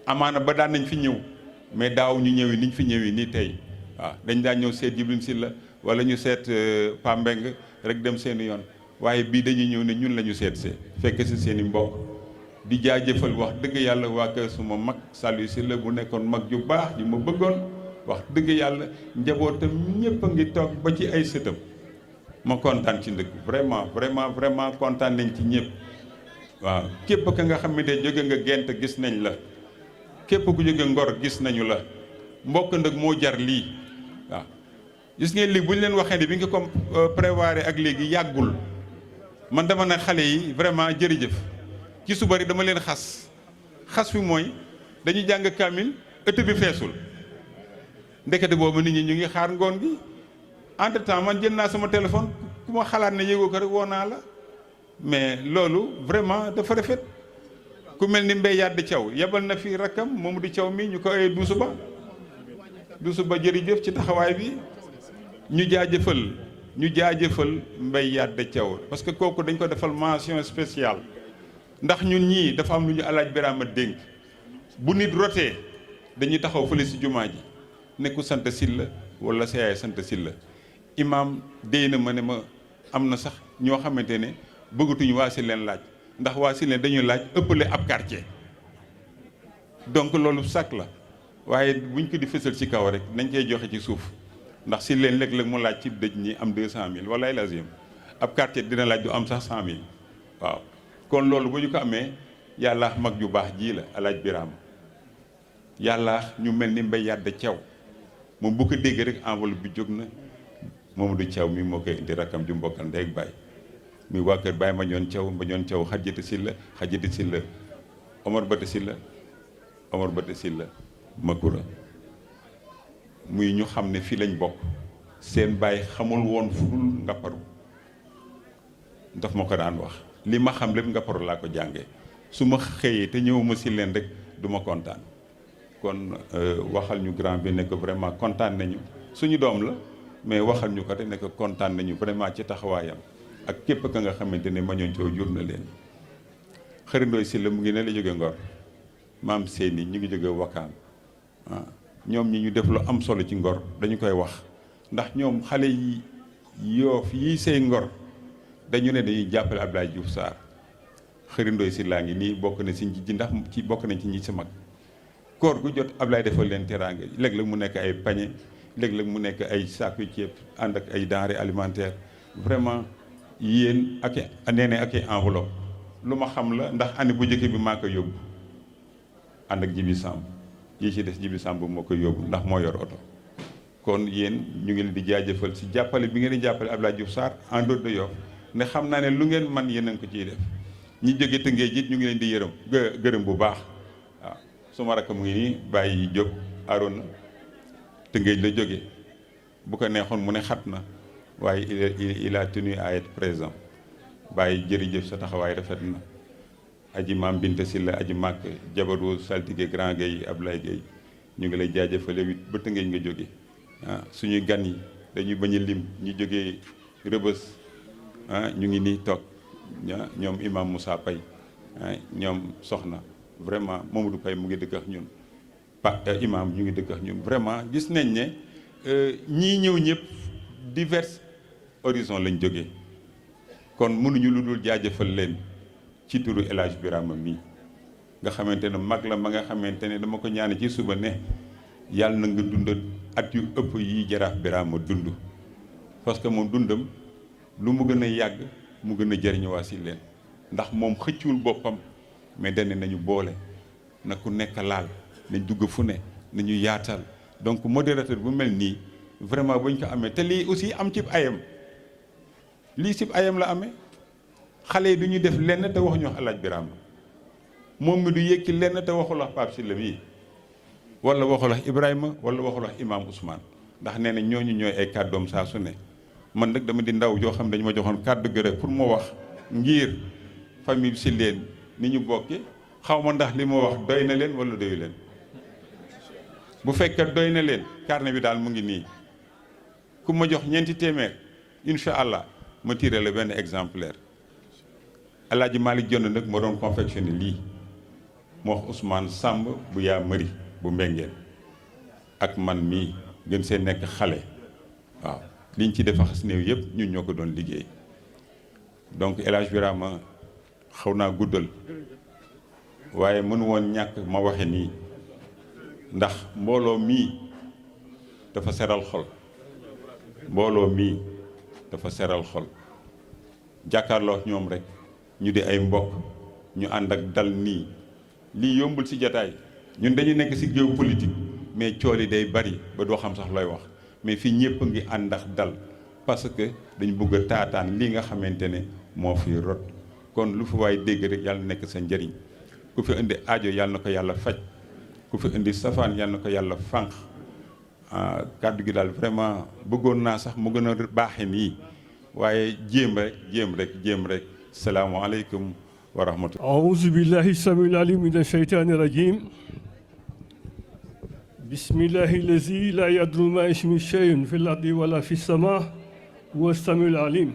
amaana ba daan nañ fi ñëw mais daaw ñu ñëwee niñ fi ñëwee nii tey waaw dañ daan ñëw seet Djibril Sylla wala ñu seet Pa Mbeng rek dem seeni yoon waaye bii dañuy ñëw ne ñun la ñu seet see fekk si seen i mbokk di jaajëfal wax dëgg yàlla waa kër suma mag Saliou Sylla bu nekkoon mag ju baax ju ma bëggoon wax dëgg yàlla njabootam ñëpp a ngi toog ba ci ay sëtam ma kontaan ci ndëkk vraiment kontaan nañ ci ñëpp waaw képp ka nga xam ne jóge nga Gent gis nañ la képp ku jóge Ngor gis nañu la mbokk ndëkk moo jar lii waaw gis ngeen lii bu ñu leen waxee ne bi nga ko prévoir ak léegi yàggul man dama ne xale yi vraiment jërëjëf ci suba rek dama leen xas fi mooy dañuy jàng kaamil ëtt bi feesul ndekete boobu nit ñi ñu ngi xaar ngoon gi entre temps man jël naa sama téléphone ku ma xalaat ne yëgoo ko rek woo naa la mais loolu vraiment dafa rafet ku mel ni Mbaye Yàdd Thiaw yebal na fi rakkam moom di Thiaw mi ñu ko ay Duusu Ba jërëjëf ci taxawaay bi. ñu jaajëfal Mbaye Yàdd Thiaw parce que kooku dañ ko defal mention spéciale ndax ñun ñii dafa am lu ñu alaaj Birama dénk bu nit rotee dañuy taxaw fële si jumaa ji nekku sant Silla wala sa yaay sant Silla imaam déy na ma ne ma am na sax ñoo xamante ne bëggatuñu waa si leen laaj ndax waa si leen dañuy laaj ëppale ab quartier donc loolu sac la waaye buñ ko di fësal ci kaw rek nañ koy joxe ci suuf ndax si leen léeg-léeg mu laaj ci dëj ñi am 200000 wala ay lazim ab quartier dina laaj du am sax 100000 waaw kon loolu bu ñu ko amee yàlla mag ju baax ji la alaaj Birama yàlla ñu mel ni Mbaye Yàdd Thiaw moom bu ko dégg rek enveloppe bi jóg na Mamadou Thiaw mi moo koy indi rakkam ju mbokkal ndey ak baay muy waa kër Baye Mañoon Thiaw Xajjati Silla Omar Bata Silla Makura muy ñu xam ne fii lañ bokk seen baay xamul woon fu dul Ngapparu daf ma ko daan wax li ma xam lépp Ngapparu laa ko jàngee su ma xëyee te ñëwuma si leen rek du ma kontaan kon waxal ñu grand bi ne ko vraiment kontaan nañu suñu doom la mais waxal ñu ko te ne ko kontaan nañu vraiment ci taxawaayam ak képp ka nga xamante ne Mañoon Thiaw jur na leen xërindooy si la mu ngi ne la jóge Ngor maam seeni ñu ngi jóge Wakaam ñoom ñi ñu def lu am solo ci Ngor dañu koy wax ndax ñoom xale yi Yoof yi say Ngor dañu ne dañuy jàppale Abdoulaye Diouf Sarr xërindooy si laa ngi nii bokk na si ji ndax ci bokk nañ ci ñi si mag koor gu jot Abdoulaye defal leen teraanga léeg-léeg mu nekk ay pañe léeg-léeg mu nekk ay saaku ceeb ànd ak ay denrées alimentaires vraiment yéen ak nee ak ay enveloppe lu ma xam la ndax année bu njëkk bi maa ko yóbbu ànd ak Jibi Samb yi ci des Jibi Samb moo koy yóbbu ndax moo yor oto kon yéen ñu ngi leen di jaajëfal si jàppale bi ngeen di jàppale Abdoulaye Diouf Sarr en dehors de Yoff ne xam naa ne lu ngeen man yéen a ngi ko ciy def ñi jóge Tëngéej it ñu ngi leen di gërëm bu baax waaw suma rakk mu ngi nii Baye Diop Arona Tëngéej la jóge bu ko neexoon mu ne xat na waaye il a tenu à être présent Baye jërëjëf sa taxawaay rafet na aji maam Binta Silla aji màkk jabaru saltige grand Gueye Ablaye Gueye ñu ngi lay jaajëfale wit ba Tëngéej nga jóge suñuy gan yi dañuy bañ a lim ñu jógee Rëbës ñu ngi nii toog ñoom imam Moussa Paye ñoom soxna vraiment Mamadou Paye mu ngi dëkk ak ñun imam ñu ngi dëkk ak ñun vraiment gis nañ ne ñii ñëw ñëpp divers horizons lañ jógee kon mënuñu lu dul jaajëfal leen ci turu El Hadj Birama mii nga xamante ne mag la ma nga xamante ne dama ko ñaane ci suba ne yàlla na nga dund at yu ëpp yi Jaraaf Birama dund parce que moom dundam lu mu gën a yàgg mu gën a jëriñ waa si leen ndax moom xëccul boppam mais dane nañu boole na ku nekk laal nañ dugg fu ne nañu yaatal donc modérateur bu mel nii vraiment buñ ko amee te lii aussi am cib ayam lii cib ayam la amee xale yi du ñu def lenn te waxuñu wax El Hadj Birama moom mi du yëkki lenn te waxul wax Pape Sylla mii wala waxul wax Ibrahima wala waxul wax Imam Ousmane ndax nee na ñooñu ñooy ay kàddoom saa su ne man nag dama di ndaw joo xam dañu ma joxoon kàddu gi rek pour ma wax ngir famille si leen ni ñu bokke xaw ma ndax li ma wax doy na leen wala doyu leen bu fekkee doy na leen carnet bi daal mu ngi nii ku ma jox ñeenti téeméer incha allah ma tiré la benn exemplaire El Hadj Malick Jonn nag moo doon confectionné lii moo wax Ousmane Samb bu yaa mëri bu mbengeen ak man mii gën see nekk xale waaw liñ ci def xas néew yëpp ñun ñoo ko doon liggéey donc El Hadj Birama xaw naa guddal waaye mënu woon ñàkk ma waxe nii ndax mbooloo mii dafa seral xol mbooloo mii dafa seral xol jàkkaarloo ñoom rek ñu di ay mbokk ñu ànd ak dal nii lii yombul ci jataay ñun dañu nekk ci géopolitique mais cool yi day bari ba doo xam sax looy wax mais fii ñëpp ngi ànd ak dal parce que dañu bëgg a taataan lii nga xamante ne moo fi rot kon lu fi waay dégg rek yàlla nekk sa njëriñ ku fi indi aajo yàlla na ko yàlla faj ku fi indi safaan yàlla na ko yàlla fànq kàddu gi daal vraiment bëggoon naa sax mu gën a baaxe nii waaye jéem rek salaamaaleykum wa rahmatullah. أعوذ بالله السميع العليم من الشيطان الرجيم بسم الله الذي لا يضر مع اسمه شيء في الأرض ولا في السماء هو السميع العليم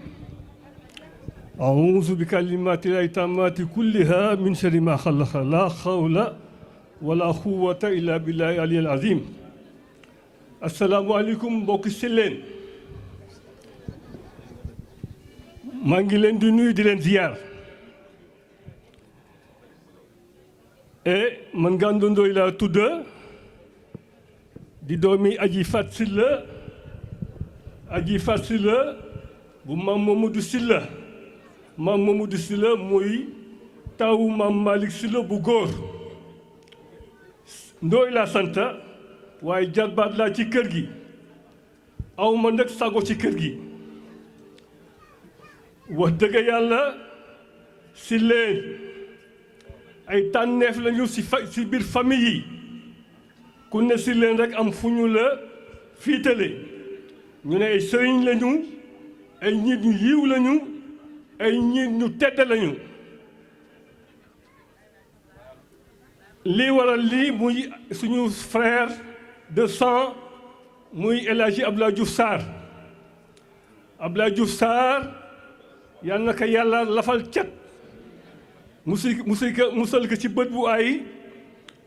أعوذ بكلمات الله التامات كلها من شر ما خلق لا حول ولا قوة إلا بالله العلي العظيم السلام عليكم mbokki Silleen maa ngi leen di nuyu di leen ziyaar man Gando Ndoye laa tudd di doomi Aji Fat Silla bu maam Mamadou Silla maam Mamadou Silla muy tawu maam Malick Silla bu góor Ndoye laa sant waaye jarbaat laa ci kër gi aw ma nag sago ci kër gi wax dëgg yàlla Silleen ay tànneef lañu ci biir famille yi ku ne Silleen rek am fu ñu la fiitale ñu ne ay sëriñ lañu ay nit ñu yiw lañu ay nit ñu tedd lañu lii waral lii muy suñu frère de sang muy El Hadji Abdoulaye Diouf Sarr Abdoulaye Diouf Sarr yal na ko yàlla lafal cat musal ko ci bët bu ay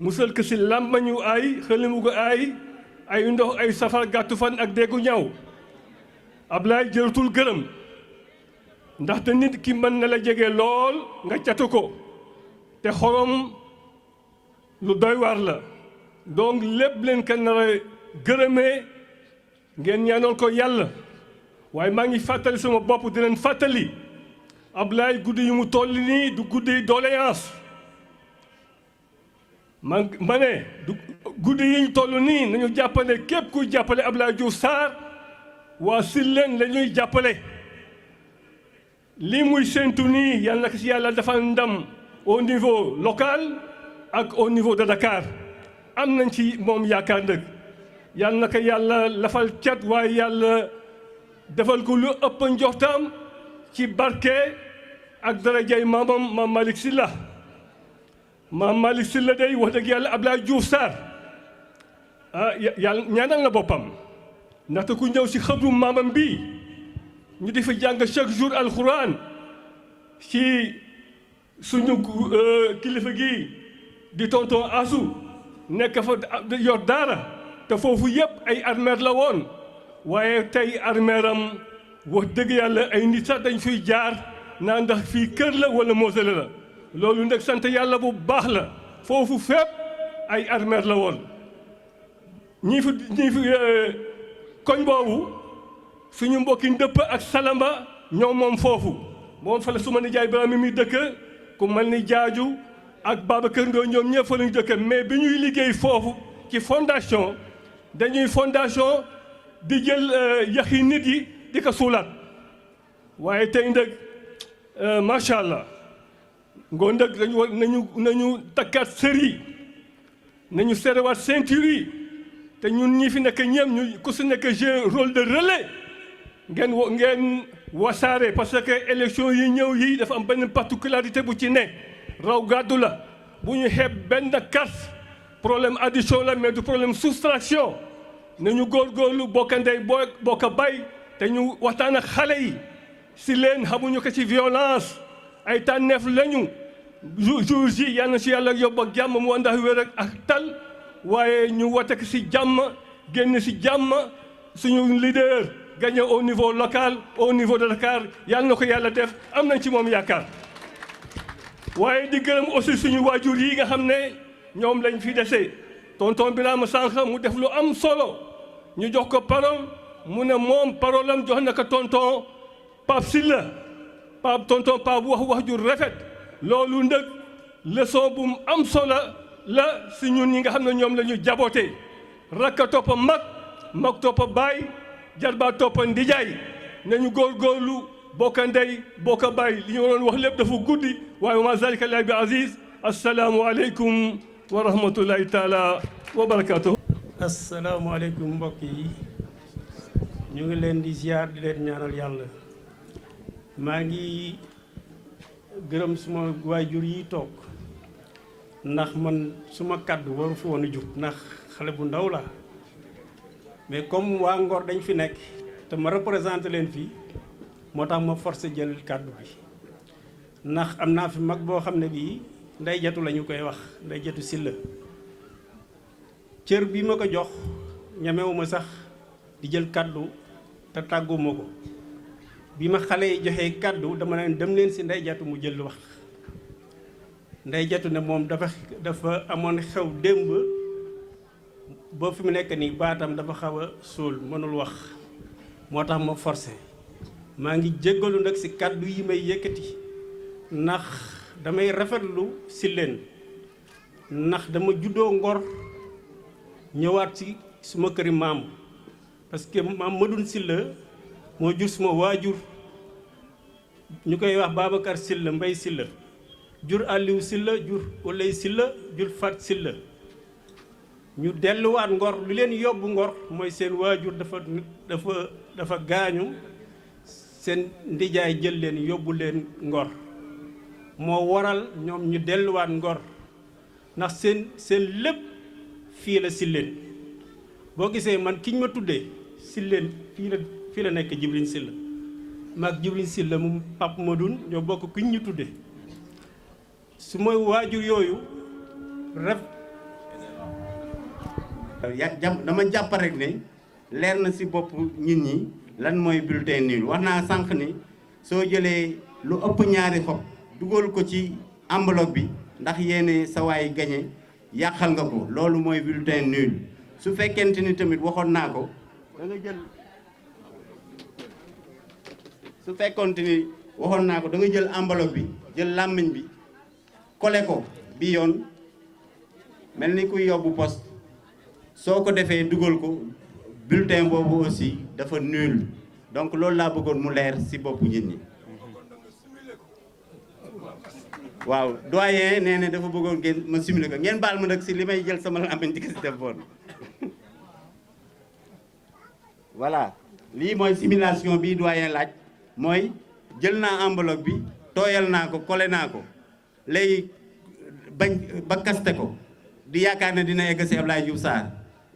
musal ko ci làmbañu ay xëlimu ko ay ndox ay safar gàttu fan ak déggu ñaaw Ablaye jëratul gërëm ndaxte nit ki mën na la jege lool nga catu ko te xorom lu doy waar la donc lépp leen ko nar a gërëmee ngeen ñaanoon ko yàlla waaye maa ngi fàttali sama bopp di leen fàttali Ablaye guddi yu mu toll nii du guddi doléance ma ne du guddi yi ñu toll nii nañu jàppale képp kuy jàppale Abdoulaye Diouf Sarr waa Silleen la ñuy jàppale lii muy séntu nii yal na ko si yàlla dafa ndam au niveau local ak au niveau de Dakar am nañ ci moom yaakaar nag yal na ko yàlla lafal cat waaye yàlla defal ko lu ëpp njortam ci barke ak darajay maamam maam Malick Sylla maam Malick Sylla day wax dëgg yàlla Abdoulaye Diouf Sarr yàlla ñaanal na boppam ndaxte ku ñëw si xëbru maamam bii ñu di fa jàng chaque jour alxuraan ci suñu kilifa gi di tonton Asu nekk fa yor daara te foofu yëpp ay armeer la woon waaye tey armeeram wax dëgg yàlla ay nit sax dañ fiy jaar naa ndax fii kër la wala mosale la loolu nag sant yàlla bu baax la foofu fépp ay armeer la woon ñii fi koñ boobu suñu mbokki ndëpp ak salamba ñoom moom foofu moom fa la su ma nijaay Ibrahima mi dëkk ku mel ni jaaju ak Babacar Ndoye ñoom ñëpp fa lañu dëkk mais bi ñuy liggéey foofu ci fondation dañuy fondation di jël yaxi nit yi di ko suulaat waaye tey nag macha allah ngoon nag dañu war nañu takkaat sër yi nañu serewaat ceinture yi te ñun ñi fi nekk ñëpp ñu ku si nekk jeu rôle de relais ngeen wasaare parce que élection yi ñëw yi dafa am benn particularité bu ci ne raw gàddu la bu ñu xeeb benn carte problème addition la mais du problème soustraction nañu góorgóorlu bokk ndey bokk bay te ñu waxtaan ak xale yi si leen xamuñu ko ci violence ay tànneef lañu jour ji yal na si yàlla yóbbu ak jàmm mu àndax wér ak tal waaye ñu wote ko si jàmm génn si jàmm suñu leader gagné au niveau local au niveau de Dakar yal na ko yàlla def am nañ ci moom yaakaar waaye di gërëm aussi suñu waajur yi nga xam ne ñoom lañ fi dese tonton Birama sànq mu def lu am solo ñu jox ko parole mu ne moom parole am jox na ko tonton Pape Sylla tonton Pape wax ju rafet loolu nag leçon bu mu am solo la si ñun ñi nga xam ne ñoom la ñu jaboote rakka toppa mag toppa baay jarba toppa ndijaay nañu góorgóorlu bokka ndey bokka baay li ñu waroon wax lépp dafa guddi waaye ma zalika lillahi bi aziz assalaamu aleykum wa rahmatullahi taala wa barakatuh assalaamu aleykum mbokk yi ñu ngi leen di ziar di leen ñaanal yàlla maa ngi gërëm suma waajur yi toog ndax man suma kàddu waru fi woon a jub ndax xale bu ndaw la mais comme waa Ngor dañ fi nekk te ma représenté leen fii moo tax ma forcé jël kàddu bi ndax am naa fi mag boo xam ne bii nday jatu la ñu koy wax nday jatu Silla cër bi ma ko jox ñamewuma sax di jël kàddu te tàgguma ko bi ma xale yi joxee kàddu dama leen dem leen si nday jatu mu jël wax nday jatu ne moom dafa amoon xew démb ba fi mu nekk nii baatam dafa xaw a suul mënul wax moo tax ma forcé maa ngi jéggalu nag si kàddu yi may yëkkati ndax damay rafetlu si leen ndax dama juddoo Ngor ñëwaat si suma këri maam parce que maam Madoune Sylla moo jur suma waajur ñu koy wax Babacar Sylla Mbay Sylla jur Aliou Sylla jur Oley Sylla jur Fat Sylla ñu delluwaat Ngor lu leen yóbbu Ngor mooy seen waajur dafa gaañu seen ndijaay jël leen yóbbu leen Ngor moo waral ñoom ñu delluwaat Ngor ndax seen lépp fii la Silleen boo gisee man kiñ ma tuddee Silleen fii la nekk Jibril Sylla maag Jibril Sylla mu Pape Madoune ñoo bokk kiñ ñu tuddee su ma waajur yooyu dama jàpp rek ne leer na ci bopp nit ñi lan mooy bulletin nul wax naa sànq ni soo jëlee lu ëpp ñaari xob dugal ko ci enveloppe bi ndax yéene sa waay gañe yàqal nga ko loolu mooy bulletin nul su fekkente ni tamit waxoon naa ko da nga jël su fekkonte ni waxoon naa ko da nga jël enveloppe bi jël làmmiñ bi kole ko bi yoon mel ni kuy yóbbu poste soo ko defee dugal ko bulletin boobu aussi dafa nul donc loolu laa bëggoon mu leer ci boppu nit ñi waaw doyen nee na dafa bëggoon ngeen ma simulé ko ngeen baal ma nag ci li may jël sama làmmiñ di ko ci def boon voilà lii mooy simulation bi doyen laaj mooy jël naa enveloppe bi tooyal naa ko collé naa ko léegi bañ ba kaste ko di yaakaar ne dina egg ci Abdoulaye Diouf Sarr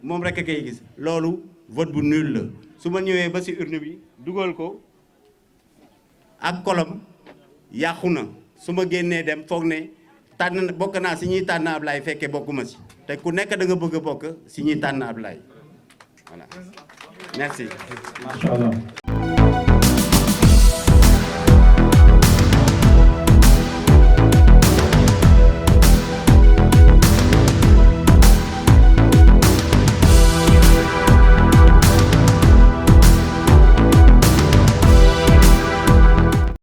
moom rek a koy gis loolu vote bu nul la su ma ñëwee ba ci urne bi dugal ko ak kolom yàqu na su ma génnee dem foog ne tànn bokk naa ci ñuy tànn Ablaye fekkee bokkuma ci te ku nekk da nga bëgg a bokk ci ñuy tànn Ablaye voilà merci. Macha Allah.